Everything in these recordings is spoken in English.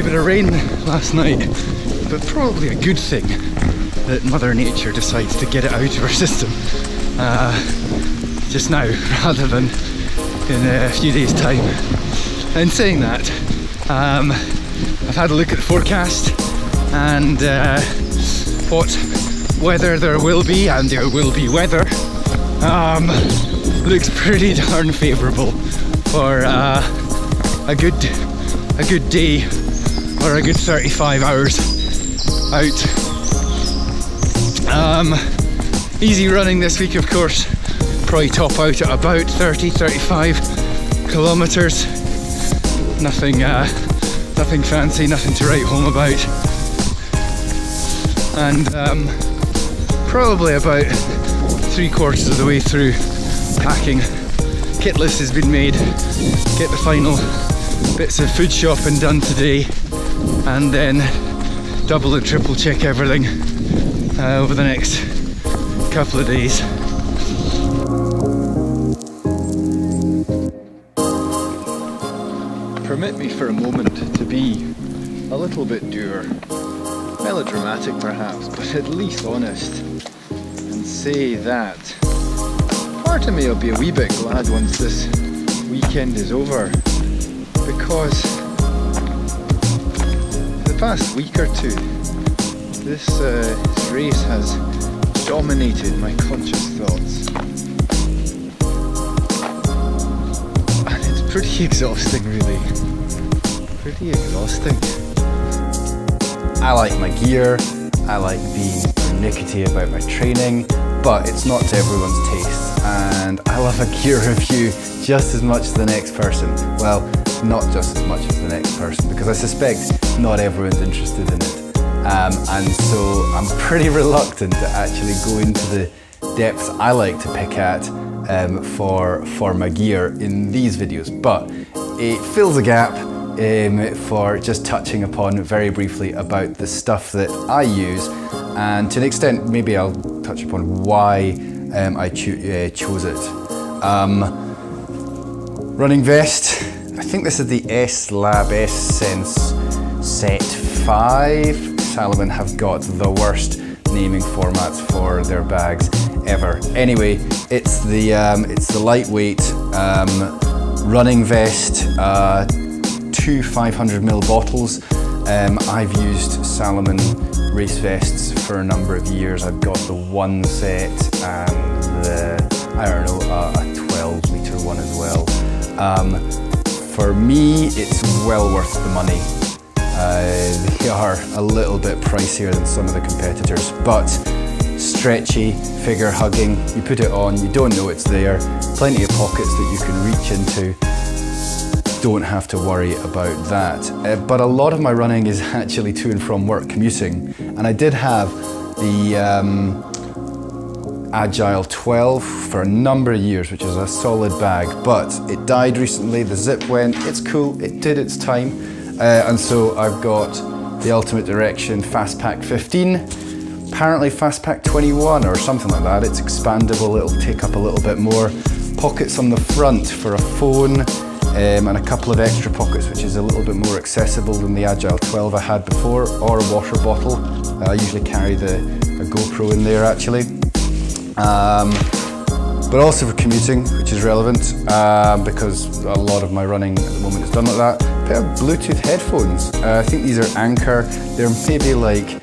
bit of rain last night, but probably a good thing that Mother Nature decides to get it out of her system just now rather than in a few days' time. And saying that, I've had a look at the forecast and what weather there will be, and there will be weather. Looks pretty darn favourable for a good day or a good 35 hours out. Easy running this week, of course. Probably top out at about 30-35 kilometres. Nothing fancy, nothing to write home about. And probably about 3/4 of the way through packing. Kit list has been made. Get the final bits of food shopping done today, and then double and triple check everything over the next couple of days. Permit me for a moment to be a little bit dour, melodramatic perhaps, but at least honest, and say that part of me will be a wee bit glad once this weekend is over, because the past week or two this race has dominated my conscious thoughts, and it's pretty exhausting, really. Pretty exhausting. I like my gear, I like being pernickety about my training, but it's not to everyone's taste, and I love a gear review just as much as the next person. Well, not just as much as the next person, because I suspect not everyone's interested in it. And so I'm pretty reluctant to actually go into the depths I like to pick at for my gear in these videos, but it fills a gap for just touching upon very briefly about the stuff that I use, and to an extent maybe I'll touch upon why I chose it. Running vest, I think this is the S-Lab S-Sense Set 5. Salomon have got the worst naming formats for their bags ever. Anyway, it's the lightweight running vest, 2 500ml bottles. I've used Salomon race vests for a number of years. I've got the one set and the, a 12 litre one as well. For me, it's well worth the money. They are a little bit pricier than some of the competitors, but stretchy, figure hugging. You put it on, you don't know it's there. Plenty of pockets that you can reach into. Don't have to worry about that. But a lot of my running is actually to and from work commuting, and I did have the Agile 12 for a number of years, which is a solid bag, but it died recently. The zip went. It's cool, it did its time, and so I've got the Ultimate Direction Fastpack 15, apparently Fastpack 21 or something like that. It's expandable, it'll take up a little bit more. Pockets on the front for a phone, and a couple of extra pockets, which is a little bit more accessible than the Agile 12 I had before, or a water bottle. I usually carry a GoPro in there actually. But also for commuting, which is relevant, because a lot of my running at the moment is done like that. A pair of Bluetooth headphones. I think these are Anchor. They're maybe like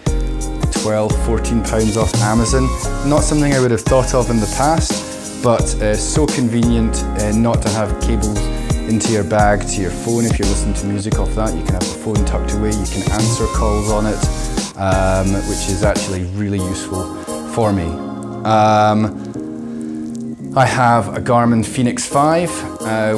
12, 14 pounds off Amazon. Not something I would have thought of in the past, but so convenient not to have cables into your bag to your phone. If you're listening to music off that, you can have the phone tucked away, you can answer calls on it, which is actually really useful for me. I have a Garmin Fenix 5,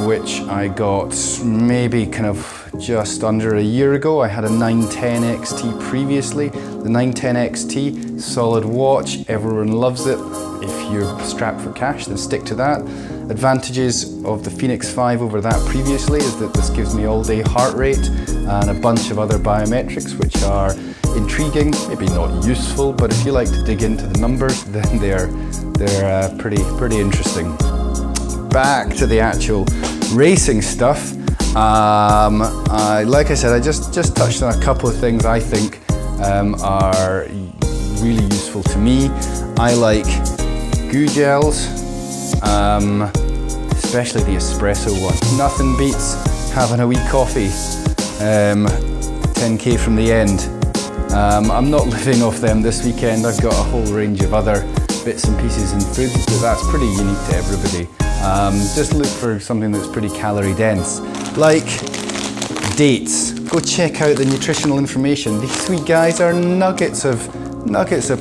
which I got maybe kind of just under a year ago. I had a 910 XT previously. The 910 XT, solid watch, everyone loves it. If you're strapped for cash, then stick to that. Advantages of the Fenix 5 over that previously is that this gives me all-day heart rate and a bunch of other biometrics which are intriguing, maybe not useful, but if you like to dig into the numbers, then they're pretty interesting. Back to the actual racing stuff. Like I said, I just touched on a couple of things I think are really useful to me. I like goo gels, especially the espresso one. Nothing beats having a wee coffee 10k from the end. I'm not living off them this weekend. I've got a whole range of other bits and pieces in food, but that's pretty unique to everybody. Just look for something that's pretty calorie dense. Like dates. Go check out the nutritional information. These sweet guys are nuggets of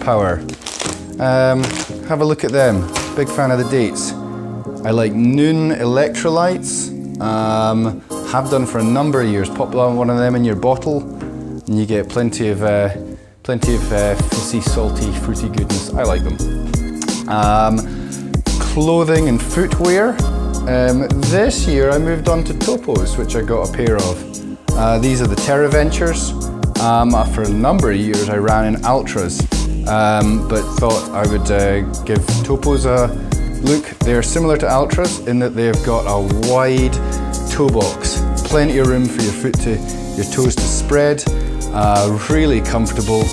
power. Have a look at them. Big fan of the dates. I like Noon electrolytes. Have done for a number of years. Pop one of them in your bottle and you get plenty of fizzy, salty, fruity goodness. I like them. Clothing and footwear. This year I moved on to Topos, which I got a pair of. These are the Terra Ventures. For a number of years I ran in Ultras, but thought I would give Topos a look. They're similar to Ultras in that they've got a wide toe box, plenty of room for your toes to spread, really comfortable.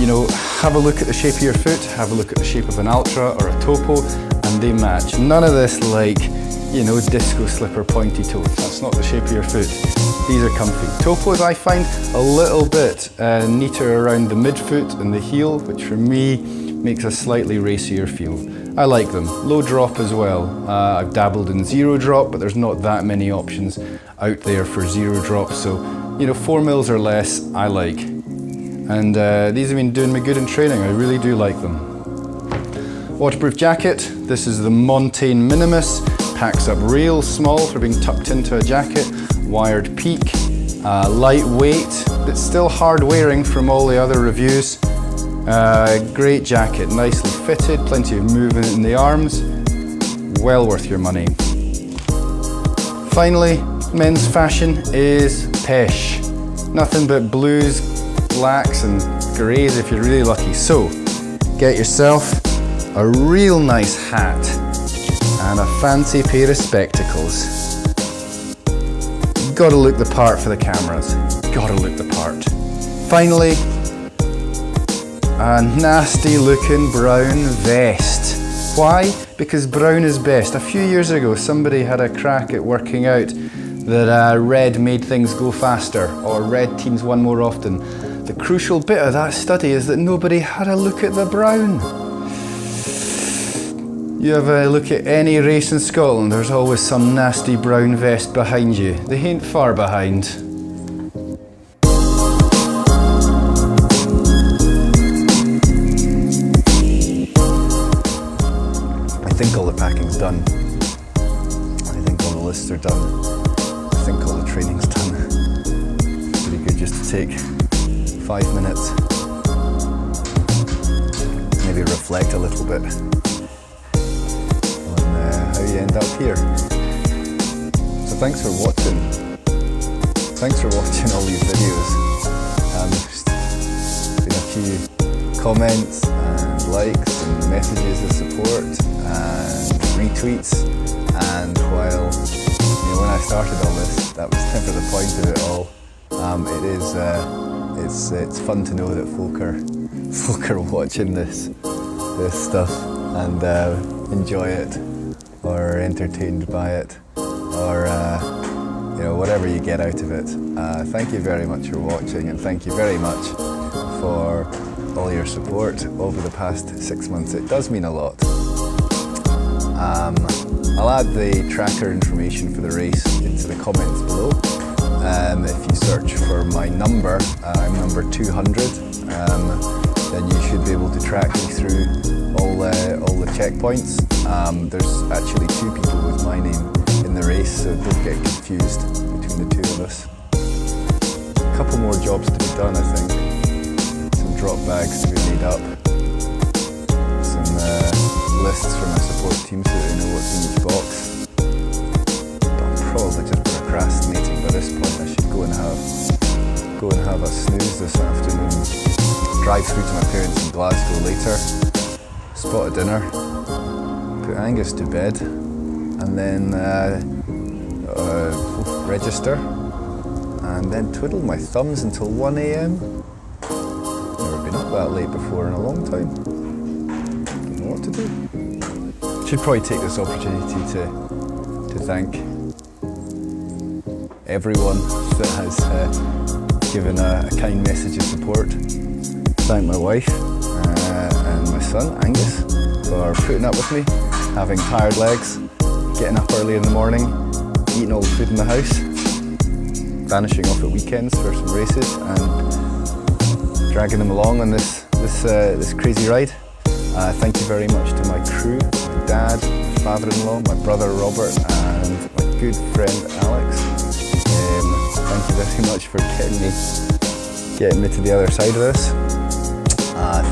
You know, have a look at the shape of your foot, have a look at the shape of an Ultra or a Topo, and they match. None of this like, you know, disco slipper pointy toes. That's not the shape of your foot. These are comfy. Topos I find a little bit neater around the midfoot and the heel, which for me makes a slightly racier feel. I like them. Low drop as well. I've dabbled in zero drop, but there's not that many options out there for zero drop. So, you know, 4 mils or less, I like. And these have been doing me good in training. I really do like them. Waterproof jacket. This is the Montane Minimus. Packs up real small for being tucked into a jacket. Wired peak. Lightweight, but still hard wearing from all the other reviews. Great jacket, nicely fitted, plenty of movement in the arms. Well worth your money. Finally, men's fashion is Pesh. Nothing but blues, blacks and greys if you're really lucky. So, get yourself a real nice hat and a fancy pair of spectacles. Gotta look the part for the cameras. Gotta look the part. Finally, a nasty looking brown vest. Why? Because brown is best. A few years ago, somebody had a crack at working out that red made things go faster, or red teams won more often. The crucial bit of that study is that nobody had a look at the brown. You have a look at any race in Scotland, there's always some nasty brown vest behind you. They ain't far behind. I think all the packing's done. I think all the lists are done. I think all the training's done. Pretty good just to take 5 minutes. Maybe reflect a little bit. How you end up here. So thanks for watching. Thanks for watching all these videos. There's been a few comments and likes and messages of support and retweets. And while, you know, when I started all this, that was never the point of it all. It's fun to know that folk are watching this stuff and enjoy it, or entertained by it, or you know, whatever you get out of it. Thank you very much for watching, and thank you very much for all your support over the past 6 months. It does mean a lot. I'll add the tracker information for the race into the comments below. If you search for my number, I'm number 200, then you should be able to track me through all the checkpoints. There's actually 2 people with my name in the race, so don't get confused between the 2 of us. A couple more jobs to be done, I think. Some drop bags to be made up. Some lists for my support team so they know what's in each box. But I'm probably just procrastinating by this point. I should go and have a snooze this afternoon. Drive through to my parents in Glasgow later. Spot a dinner. Put Angus to bed, and then register, and then twiddle my thumbs until 1 a.m. Never been up that late before in a long time. Don't know what to do. Should probably take this opportunity to thank everyone that has given a kind message of support. Thank my wife and my son, Angus, for putting up with me, having tired legs, getting up early in the morning, eating all the food in the house, vanishing off at weekends for some races, and dragging them along on this crazy ride. Thank you very much to my crew, my dad, my father-in-law, my brother Robert, and my good friend Alex. Thank you very much for getting me to the other side of this.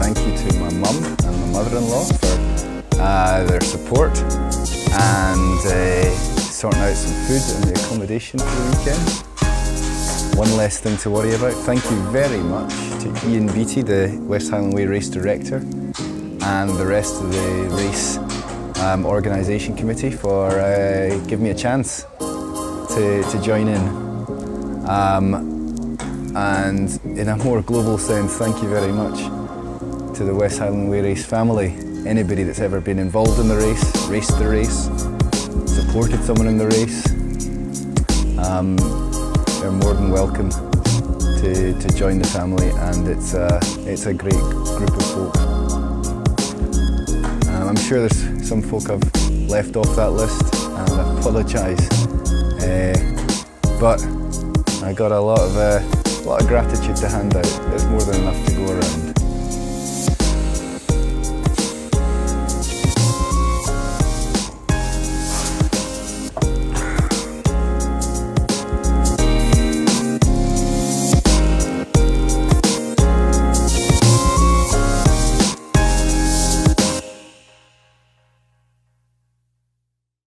Thank you to my mum and my mother-in-law for their support and sorting out some food and the accommodation for the weekend. One less thing to worry about. Thank you very much to Ian Beattie, the West Highland Way race director, and the rest of the race organisation committee for giving me a chance to join in. And in a more global sense, thank you very much to the West Highland Way race family. Anybody that's ever been involved in the race, raced the race, supported someone in the race, they're more than welcome to join the family, and it's a great group of folk. I'm sure there's some folk I've left off that list, and I apologise, but I got a lot of gratitude to hand out. There's more than enough to go around.